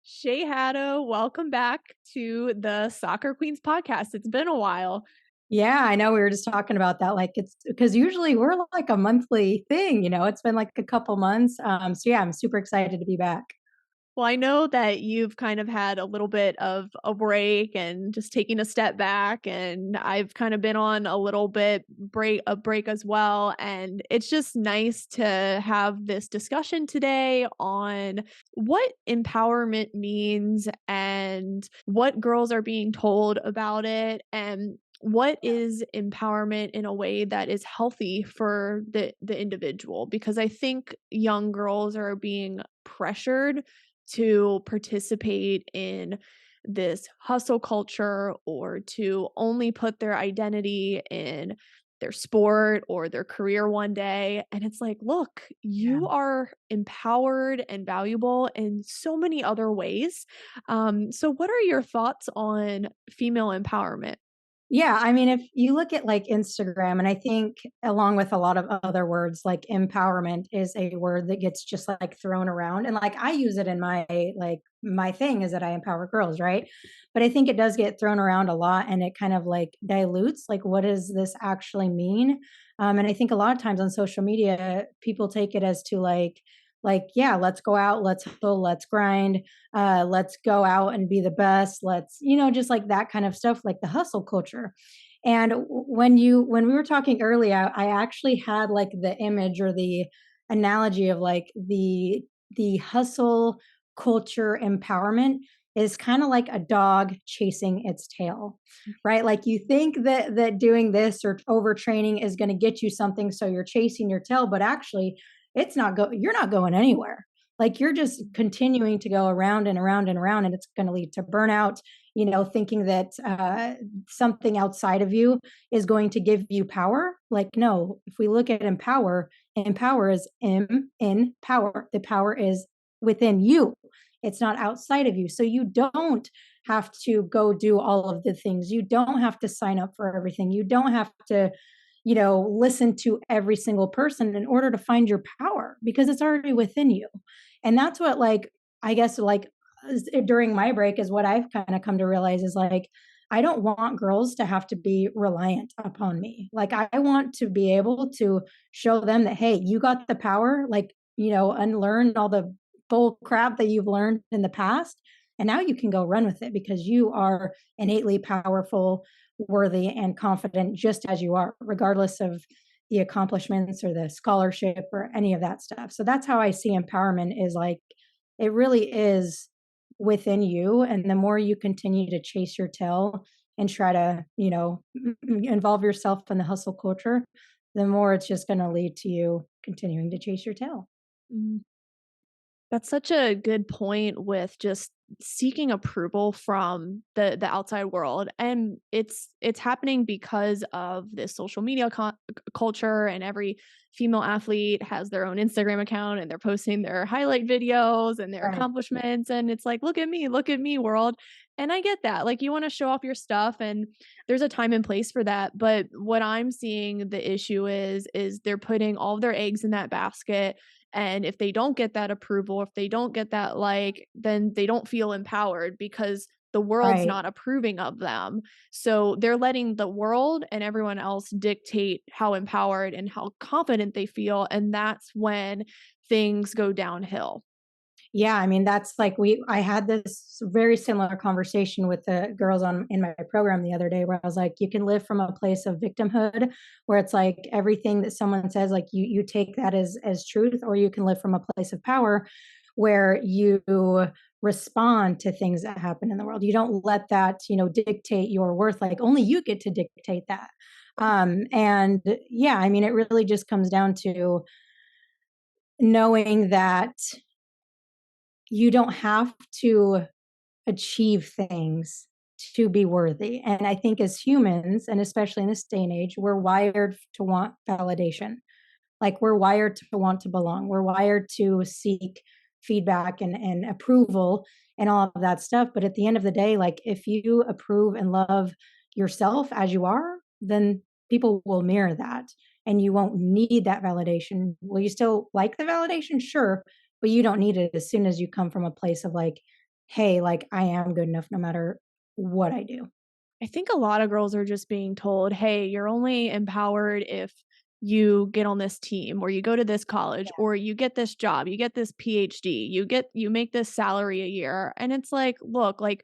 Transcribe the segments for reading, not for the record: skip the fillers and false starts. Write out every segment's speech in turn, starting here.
Shay Haddo, welcome back to the Soccer Queens podcast. It's been a while. Yeah, I know we were just talking about that. Like it's because usually we're like a monthly thing, it's been like a couple months. So yeah, I'm super excited to be back. Well, I know that you've kind of had a little bit of a break and just taking a step back, and I've kind of been on a little bit break as well. And it's just nice to have this discussion today on what empowerment means and what girls are being told about it and what is empowerment in a way that is healthy for the individual, because I think young girls are being pressured to participate in this hustle culture or to only put their identity in their sport or their career one day. And it's like, look, Yeah. you are empowered and valuable in so many other ways. So, what are your thoughts on female empowerment? Yeah, I mean, if you look at like Instagram, and I think along with a lot of other words, like empowerment is a word that gets just like thrown around. And like I use it in my thing is that I empower girls, right? But I think it does get thrown around a lot and it kind of like dilutes like what does this actually mean? And I think a lot of times on social media, people take it as to yeah, let's go out, let's hustle, let's grind, let's go out and be the best, let's just like that kind of stuff, like the hustle culture. And when we were talking earlier, I actually had like the image or the analogy of like the hustle culture empowerment is kind of like a dog chasing its tail, right? Like you think that doing this or overtraining is going to get you something, so you're chasing your tail, but actually you're not going anywhere. Like you're just continuing to go around and around and around, and it's going to lead to burnout, thinking that something outside of you is going to give you power. Like, no, if we look at empower is in power. The power is within you. It's not outside of you. So you don't have to go do all of the things. You don't have to sign up for everything. You don't have to listen to every single person in order to find your power, because it's already within you. And that's what, like, I guess, like, during my break is what I've kind of come to realize is like, I don't want girls to have to be reliant upon me. Like, I want to be able to show them that, hey, you got the power, like, unlearn all the bull crap that you've learned in the past. And now you can go run with it because you are innately powerful, worthy, and confident just as you are, regardless of the accomplishments or the scholarship or any of that stuff. So that's how I see empowerment is like it really is within you. And the more you continue to chase your tail and try to, involve yourself in the hustle culture, the more it's just going to lead to you continuing to chase your tail. Mm. That's such a good point with just seeking approval from the outside world, and it's happening because of this social media culture, and every female athlete has their own Instagram account and they're posting their highlight videos and their Right. accomplishments, and it's like, look at me, world. And I get that, like, you want to show off your stuff, and there's a time and place for that. But what I'm seeing the issue is they're putting all of their eggs in that basket, and if they don't get that approval, if they don't get that like, then they don't feel empowered because the world's Right. not approving of them. So they're letting the world and everyone else dictate how empowered and how confident they feel. And that's when things go downhill. Yeah, I mean that's like I had this very similar conversation with the girls on in my program the other day where I was like, you can live from a place of victimhood where it's like everything that someone says, like you take that as truth, or you can live from a place of power where you respond to things that happen in the world. You don't let that, dictate your worth. Like only you get to dictate that. And yeah, I mean it really just comes down to knowing that you don't have to achieve things to be worthy. And I think as humans, and especially in this day and age, we're wired to want validation. Like we're wired to want to belong. We're wired to seek feedback and approval and all of that stuff. But at the end of the day, like if you approve and love yourself as you are, then people will mirror that and you won't need that validation. Will you still like the validation? Sure. But you don't need it as soon as you come from a place of like hey, like I am good enough no matter what I do. I think a lot of girls are just being told, "Hey, you're only empowered if you get on this team or you go to this college or you get this job, you get this PhD, you make this salary a year." And it's like, look, like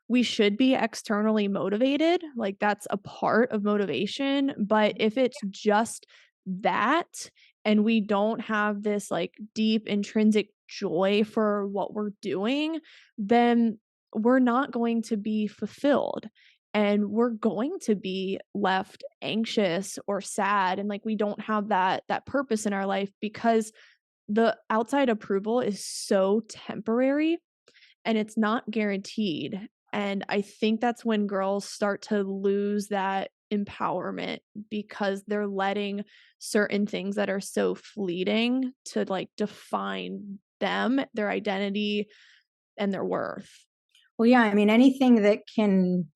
we should be externally motivated, like that's a part of motivation, but if it's just that and we don't have this like deep intrinsic joy for what we're doing, then we're not going to be fulfilled and we're going to be left anxious or sad and like we don't have that purpose in our life because the outside approval is so temporary and it's not guaranteed. And I think that's when girls start to lose that empowerment because they're letting certain things that are so fleeting to like define them, their identity, and their worth. Well, yeah, I mean, anything that can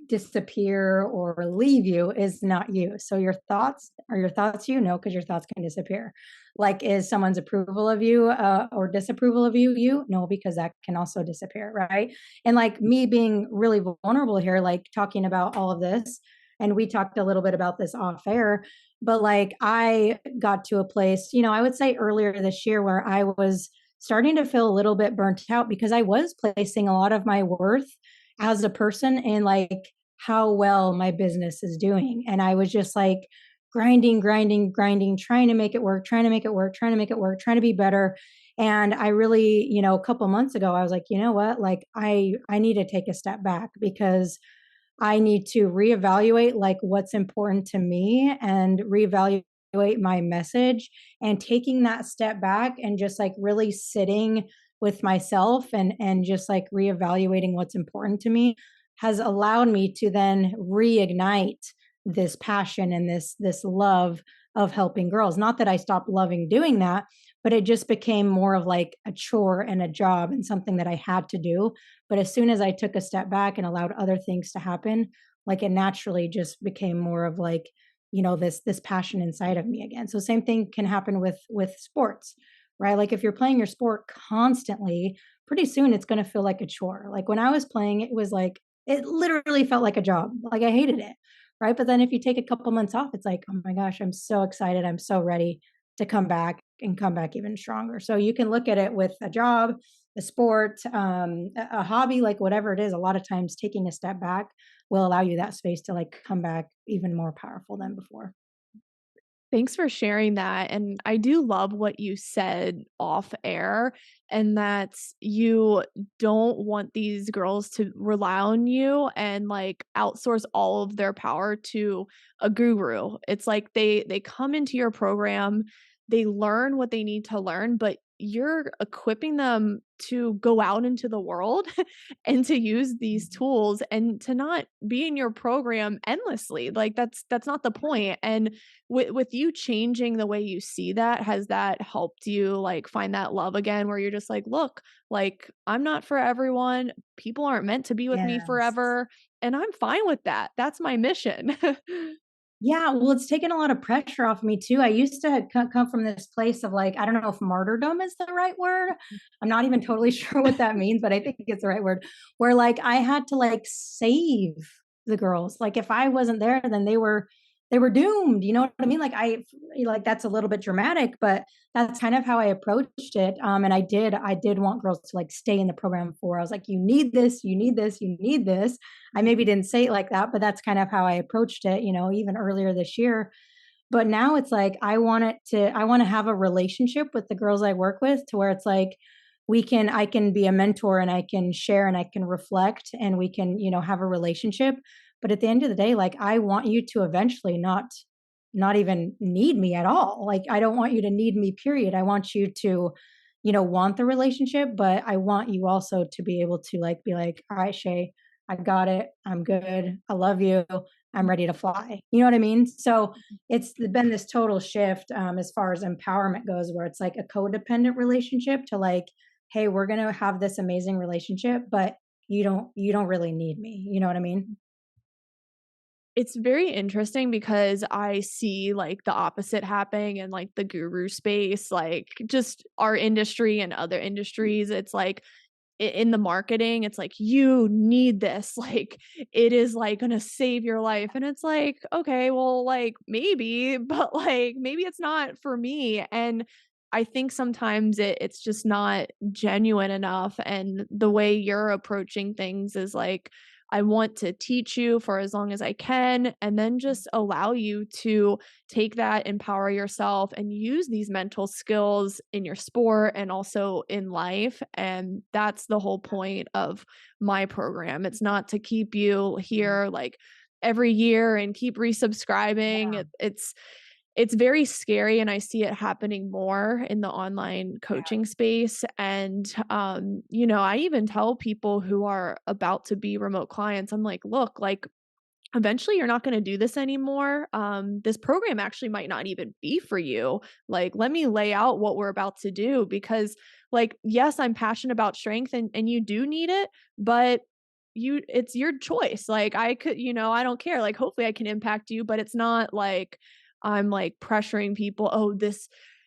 disappear or leave you is not you. So your thoughts are your thoughts you? No, because your thoughts can disappear. Like, is someone's approval of you or disapproval of you you? No, because that can also disappear, right? And like me being really vulnerable here, like talking about all of this, and we talked a little bit about this off air, but like I got to a place, I would say earlier this year where I was starting to feel a little bit burnt out because I was placing a lot of my worth as a person in like how well my business is doing. And I was just like grinding, grinding, grinding, trying to make it work, trying to make it work, trying to make it work, trying to be better. And I really, a couple months ago, I was like, you know what? Like I need to take a step back because I need to reevaluate like what's important to me and reevaluate my message and taking that step back and just like really sitting with myself and just like reevaluating what's important to me has allowed me to then reignite this passion and this love of helping girls. Not that I stopped loving doing that, but it just became more of like a chore and a job and something that I had to do. But as soon as I took a step back and allowed other things to happen, like it naturally just became more of like, this passion inside of me again. So same thing can happen with sports, right? Like if you're playing your sport constantly, pretty soon it's going to feel like a chore. Like when I was playing, it was like it literally felt like a job. Like I hated it, right? But then if you take a couple months off, it's like, oh my gosh, I'm so excited, I'm so ready to come back and come back even stronger. So you can look at it with a job, a sport, a hobby, like whatever it is. A lot of times taking a step back will allow you that space to like come back even more powerful than before. Thanks for sharing that. And I do love what you said off air, and that you don't want these girls to rely on you and like outsource all of their power to a guru. It's like they come into your program, they learn what they need to learn, but you're equipping them to go out into the world and to use these tools and to not be in your program endlessly. Like that's not the point. And with you changing the way you see that, has that helped you, like, find that love again where you're just like, "Look, like, I'm not for everyone. People aren't meant to be with me Yes. forever, and I'm fine with that. That's my mission." Yeah, well, it's taken a lot of pressure off me too. I used to come from this place of like, I don't know if martyrdom is the right word. I'm not even totally sure what that means, but I think it's the right word. Where like I had to like save the girls. Like if I wasn't there, then they were doomed. You know what I mean? Like that's a little bit dramatic, but that's kind of how I approached it. And I did want girls to like stay in the program for. I was like, you need this, you need this, you need this. I maybe didn't say it like that, but that's kind of how I approached it, even earlier this year. But now it's like I want to have a relationship with the girls I work with to where it's like I can be a mentor and I can share and I can reflect and we can, have a relationship. But at the end of the day, like I want you to eventually not even need me at all. Like I don't want you to need me, period. I want you to, want the relationship, but I want you also to be able to like be like, all right, Shay, I got it. I'm good. I love you. I'm ready to fly. You know what I mean? So it's been this total shift as far as empowerment goes, where it's like a codependent relationship to like, hey, we're gonna have this amazing relationship, but you don't really need me. You know what I mean? It's very interesting because I see, like, the opposite happening in, like, the guru space, like, just our industry and other industries. It's like, in the marketing, it's like, "You need this," like, it is, like, gonna save your life, and it's like, "Okay, well, like, maybe, but, like, maybe it's not for me," and I think sometimes it's just not genuine enough, and the way you're approaching things is like, I want to teach you for as long as I can, and then just allow you to take that, empower yourself, and use these mental skills in your sport and also in life. And that's the whole point of my program. It's not to keep you here like every year and keep resubscribing. It's very scary and I see it happening more in the online coaching space. And I even tell people who are about to be remote clients, I'm like, look, like eventually you're not going to do this anymore. This program actually might not even be for you. Like, let me lay out what we're about to do because, like, yes, I'm passionate about strength and you do need it, but it's your choice. Like, I could, I don't care. Like, hopefully I can impact you, but it's not like I'm like pressuring people, oh,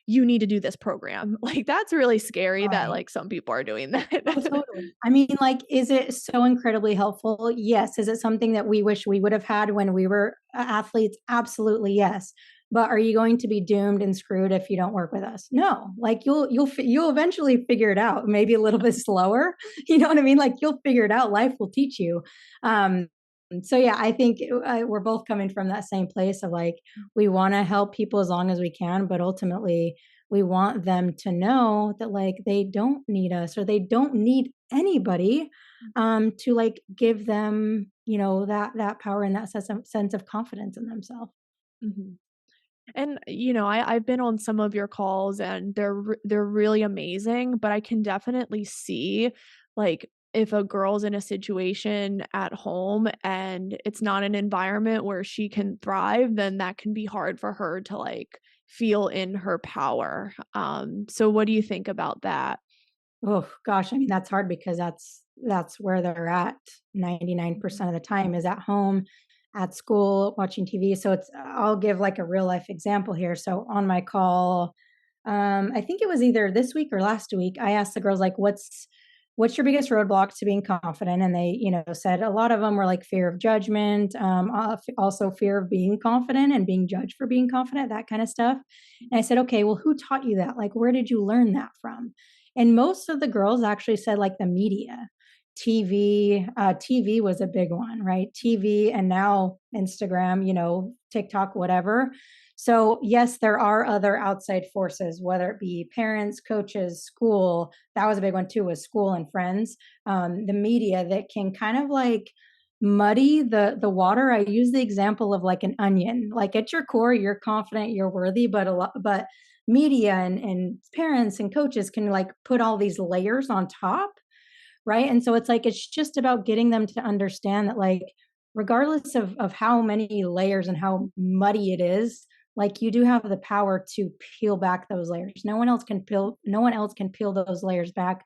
you need to do this program. Like, that's really scary that Right. like some people are doing Oh, that. totally. I mean, like, is it so incredibly helpful? Yes. Is it something that we wish we would have had when we were athletes? Absolutely, yes. But are you going to be doomed and screwed if you don't work with us? No. Like you'll eventually figure it out. Maybe a little bit slower. You know what I mean? Like you'll figure it out. Life will teach you. Um, so yeah, I think we're both coming from that same place of like we want to help people as long as we can, but ultimately we want them to know that like they don't need us or they don't need anybody to like give them that power and that sense of confidence in themselves. Mhm. And, I've been on some of your calls and they're really amazing, but I can definitely see, like, if a girl's in a situation at home and it's not an environment where she can thrive, then that can be hard for her to, like, feel in her power. So what do you think about that? Oh gosh, I mean that's hard because that's where they're at Mhm. 99% of the time is at home, at school, watching TV. So it's I'll give like a real life example here. So on my call, I think it was either this week or last week, I asked the girls like what's your biggest roadblock to being confident? And they, said a lot of them were like fear of judgment, also fear of being confident and being judged for being confident, that kind of stuff. And I said, okay, well, who taught you that? Like, where did you learn that from? And most of the girls actually said like the media, TV was a big one, right? TV and now Instagram, TikTok, whatever. So, yes, there are other outside forces, whether it be parents, coaches, school. That was a big one too, was school and friends. The media that can kind of like muddy the water. I use the example of like an onion. Like at your core, you're confident, you're worthy, but media and parents and coaches can like put all these layers on top, right? And so it's like it's just about getting them to understand that like regardless of how many layers and how muddy it is, like you do have the power to peel back those layers. No one else can peel those layers back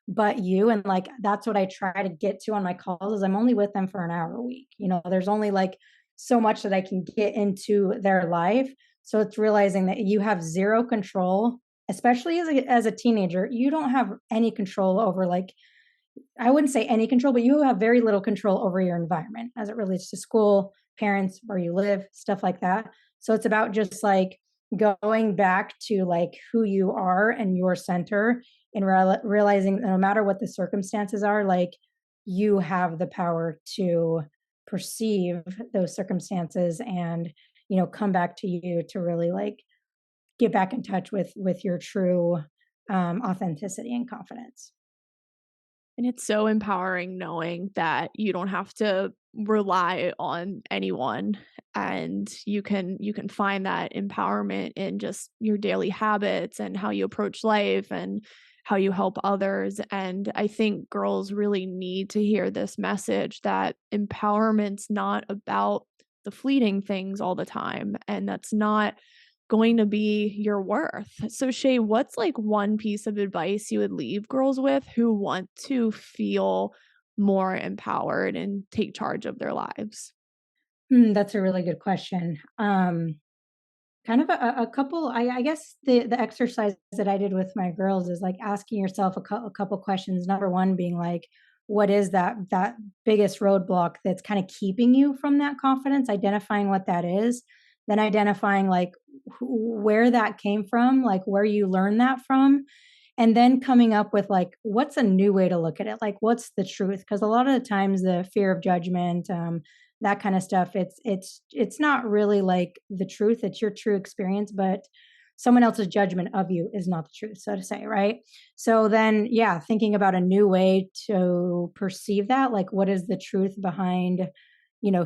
but you. And like that's what I try to get to on my calls is I'm only with them for an hour a week. There's only like so much that I can get into their life. So it's realizing that you have zero control, especially as a teenager. You don't have any control over like I wouldn't say any control, but you have very little control over your environment as it relates to school, parents, where you live, stuff like that. So it's about just like going back to like who you are and your center and realizing that no matter what the circumstances are, like you have the power to perceive those circumstances and come back to you to really like get back in touch with your true authenticity and confidence. And it's so empowering knowing that you don't have to rely on anyone and you can find that empowerment in just your daily habits and how you approach life and how you help others. And I think girls really need to hear this message that empowerment's not about the fleeting things all the time, and that's not going to be your worth. So Shay, what's like one piece of advice you would leave girls with who want to feel more empowered and take charge of their lives? That's a really good question. Kind of a couple. I guess the exercise that I did with my girls is like asking yourself a couple questions. Number one being like, what is that biggest roadblock that's kind of keeping you from that confidence? Identifying what that is, then identifying like where that came from, like where you learned that from, and then coming up with like what's a new way to look at it, like what's the truth, because a lot of the times the fear of judgment, that kind of stuff, it's not really like the truth, it's your true experience, but someone else's judgment of you is not the truth, so to say, right? So then yeah, thinking about a new way to perceive that, like what is the truth behind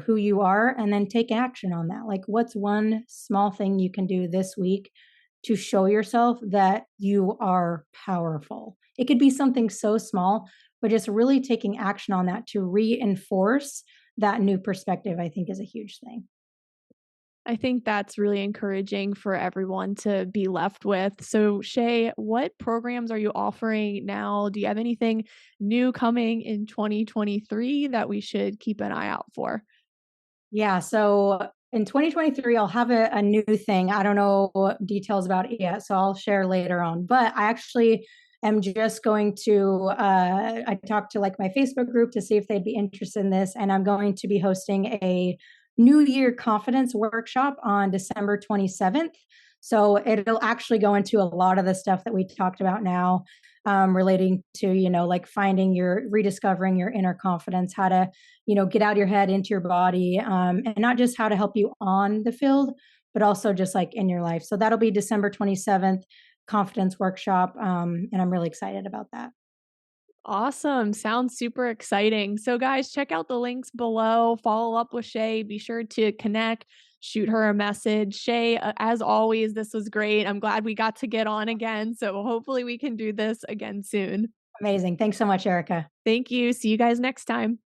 who you are, and then take action on that. Like what's one small thing you can do this week to show yourself that you are powerful. It could be something so small, but just really taking action on that to reinforce that new perspective, I think is a huge thing. I think that's really encouraging for everyone to be left with. So, Shay, what programs are you offering now? Do you have anything new coming in 2023 that we should keep an eye out for? Yeah, so in 2023, I'll have a new thing. I don't know what details about it yet, so I'll share later on. But I actually am just going to, I talked to like my Facebook group to see if they'd be interested in this, and I'm going to be hosting a New Year confidence workshop on December 27th. So it'll actually go into a lot of the stuff that we talked about now, relating to, like finding rediscovering your inner confidence, how to get out of your head into your body, and not just how to help you on the field, but also just like in your life. So that'll be December 27th, confidence workshop. And I'm really excited about that. Awesome. Sounds super exciting. So, guys, check out the links below. Follow up with Shay. Be sure to connect, shoot her a message. Shay, as always, this was great. I'm glad we got to get on again. So, hopefully, we can do this again soon. Amazing. Thanks so much, Erica. Thank you. See you guys next time.